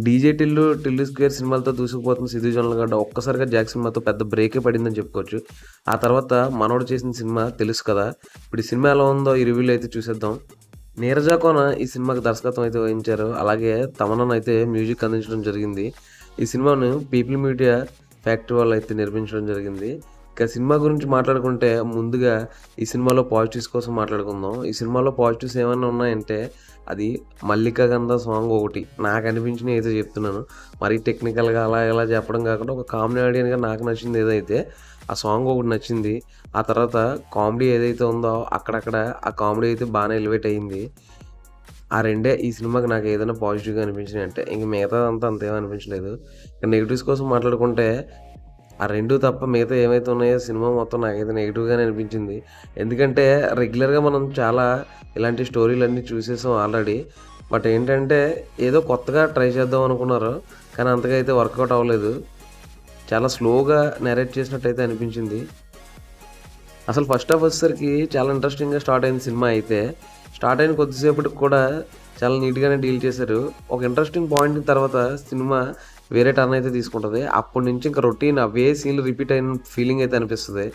DJ Tillu, Tillu square సినిమాలతో దూసుకుపోతున్న సిద్ధు జొన్నలగడ్డ ఒక్కసారిగా Jack సినిమాతో పెద్ద బ్రేకే పడిందని చెప్పుకోవచ్చు. ఆ తర్వాత మనోడు చేసిన సినిమా తెలుసు కదా! ఇప్పుడు ఈ సినిమా ఎలా ఉందో ఈ రివ్యూలో అయితే చూసేద్దాం. నీరజ కోన ఈ సినిమాకి దర్శకత్వం అయితే వహించారు. అలాగే తమన్ అయితే మ్యూజిక్ అందించడం జరిగింది. ఈ సినిమాను పీపుల్ మీడియా ఫ్యాక్టరీ వాళ్ళు అయితే నిర్మించడం జరిగింది. ఇక సినిమా గురించి మాట్లాడుకుంటే ముందుగా ఈ సినిమాలో పాజిటివ్స్ కోసం మాట్లాడుకుందాం. ఈ సినిమాలో పాజిటివ్స్ ఏమైనా ఉన్నాయంటే అది మల్లికా గంధ సాంగ్ ఒకటి నాకు అనిపించినవి అయితే చెప్తున్నాను. మరీ టెక్నికల్గా అలా ఇలా చెప్పడం కాకుండా ఒక కామెడీ ఆడియన్గా నాకు నచ్చింది ఏదైతే ఆ సాంగ్ ఒకటి నచ్చింది. ఆ తర్వాత కామెడీ ఏదైతే ఉందో అక్కడక్కడ ఆ కామెడీ అయితే బాగానే ఎలివేట్ అయ్యింది. ఆ రెండే ఈ సినిమాకి నాకు ఏదైనా పాజిటివ్గా అనిపించినాయి అంటే ఇంక మిగతాదంతా అంతేమీ అనిపించలేదు. ఇక నెగిటివ్స్ కోసం మాట్లాడుకుంటే ఆ రెండు తప్ప మిగతా ఏమైతే ఉన్నాయో సినిమా మొత్తం నాకైతే నెగిటివ్గానే అనిపించింది. ఎందుకంటే రెగ్యులర్గా మనం చాలా ఇలాంటి స్టోరీలన్నీ చూసేసాం ఆల్రెడీ. బట్ ఏంటంటే ఏదో కొత్తగా ట్రై చేద్దాం అనుకున్నారు, కానీ అంతగా అయితే వర్కౌట్ అవ్వలేదు. చాలా స్లోగా నెరేట్ చేసినట్టయితే అనిపించింది. అసలు ఫస్ట్ హాఫ్ వచ్చేసరికి చాలా ఇంట్రెస్టింగ్గా స్టార్ట్ అయింది సినిమా అయితే. స్టార్ట్ అయిన కొద్దిసేపటికి కూడా చాలా నీట్గానే డీల్ చేశారు. ఒక ఇంట్రెస్టింగ్ పాయింట్ తర్వాత సినిమా వేరే టర్న్ అయితే తీసుకుంటుంది. అప్పటి నుంచి ఇంకా రొటీన్ అవే సీన్లు రిపీట్ అయిన ఫీలింగ్ అయితే అనిపిస్తుంది.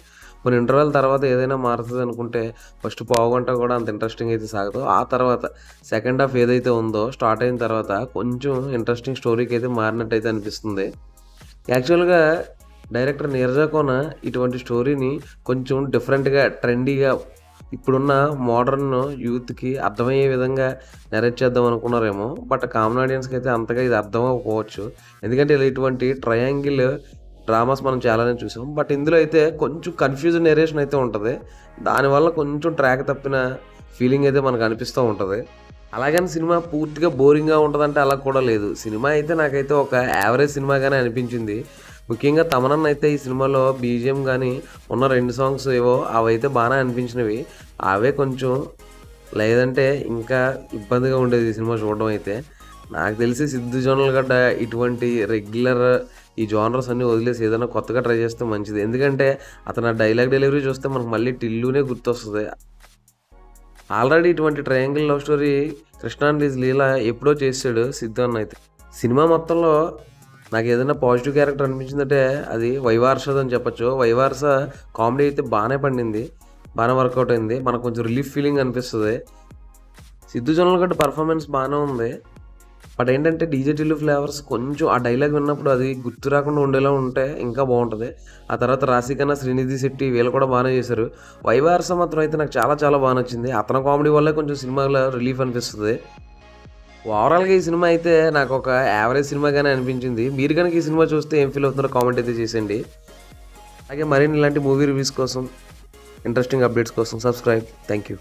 కొన్ని ఇంటర్వెల్ తర్వాత ఏదైనా మారుతుంది అనుకుంటే ఫస్ట్ పావుగంట కూడా అంత ఇంట్రెస్టింగ్ అయితే సాగదు. ఆ తర్వాత సెకండ్ హాఫ్ ఏదైతే ఉందో స్టార్ట్ అయిన తర్వాత కొంచెం ఇంట్రెస్టింగ్ స్టోరీకి అయితే మారినట్టు అయితే అనిపిస్తుంది. యాక్చువల్గా డైరెక్టర్ నీరజ కోన ఇటువంటి స్టోరీని కొంచెం డిఫరెంట్గా ట్రెండీగా ఇప్పుడున్న మోడర్న్ యూత్కి అర్థమయ్యే విధంగా నెరేట్ చేద్దాం అనుకున్నారేమో. బట్ కామన్ ఆడియన్స్కి అయితే అంతగా ఇది అర్థం అవ్వకపోవచ్చు. ఎందుకంటే ఇలా ఇటువంటి ట్రయాంగిల్ డ్రామాస్ మనం చాలానే చూసాం. బట్ ఇందులో అయితే కొంచెం కన్ఫ్యూజన్ నెరేషన్ అయితే ఉంటుంది. దానివల్ల కొంచెం ట్రాక్ తప్పిన ఫీలింగ్ అయితే మనకు అనిపిస్తూ ఉంటుంది. అలాగని సినిమా పూర్తిగా బోరింగ్గా ఉంటుందంటే అలా కూడా లేదు. సినిమా అయితే నాకైతే ఒక యావరేజ్ సినిమాగానే అనిపించింది. ముఖ్యంగా తమన్ అయితే ఈ సినిమాలో బీజిఎం కానీ ఉన్న 2 సాంగ్స్ ఏవో అవైతే బాగానే అనిపించినవి. అవే కొంచెం లేదంటే ఇంకా ఇబ్బందిగా ఉండేది ఈ సినిమా చూడడం అయితే. నాకు తెలిసి సిద్ధు జొన్నలగడ్డ ఇటువంటి రెగ్యులర్ ఈ జానర్స్ అన్నీ వదిలేసి ఏదైనా కొత్తగా ట్రై చేస్తే మంచిది. ఎందుకంటే అతను ఆ డైలాగ్ డెలివరీ చూస్తే మనకు మళ్ళీ టిల్లునే గుర్తొస్తుంది. ఆల్రెడీ ఇటువంటి triangle love story Krishna and his Leela ఎప్పుడో చేసాడు సిద్ధు అన్న అయితే. సినిమా మొత్తంలో నాకు ఏదైనా పాజిటివ్ క్యారెక్టర్ అనిపించిందంటే అది వైవార్షద్ అని చెప్పొచ్చు. వైవార్ష కామెడీ అయితే బాగానే పండింది, బాగానే వర్కౌట్ అయింది. మనకు కొంచెం రిలీఫ్ ఫీలింగ్ అనిపిస్తుంది. సిద్ధు జొన్నలగడ్డ పర్ఫార్మెన్స్ బాగానే ఉంది. బట్ ఏంటంటే డీజే టిల్లు ఫ్లేవర్స్ కొంచెం ఆ డైలాగ్ విన్నప్పుడు అది గుర్తు రాకుండా ఉండేలా ఉంటే ఇంకా బాగుంటుంది. ఆ తర్వాత రాశికన్నా, శ్రీనిధి శెట్టి వీళ్ళు కూడా బాగానే చేశారు. వైవార్ష మాత్రం అయితే నాకు చాలా చాలా బాగా నచ్చింది. అతని కామెడీ వల్లే కొంచెం సినిమాలో రిలీఫ్ అనిపిస్తుంది. ఓవరాల్గా ఈ సినిమా అయితే నాకు ఒక యావరేజ్ సినిమాగానే అనిపించింది. మీరు కనుక ఈ సినిమా చూస్తే ఏం ఫీల్ అవుతున్నారో కామెంట్ అయితే చేసేయండి. అలాగే మరిన్ని ఇలాంటి మూవీ రివ్యూస్ కోసం, ఇంట్రెస్టింగ్ అప్డేట్స్ కోసం సబ్స్క్రైబ్. Thank you.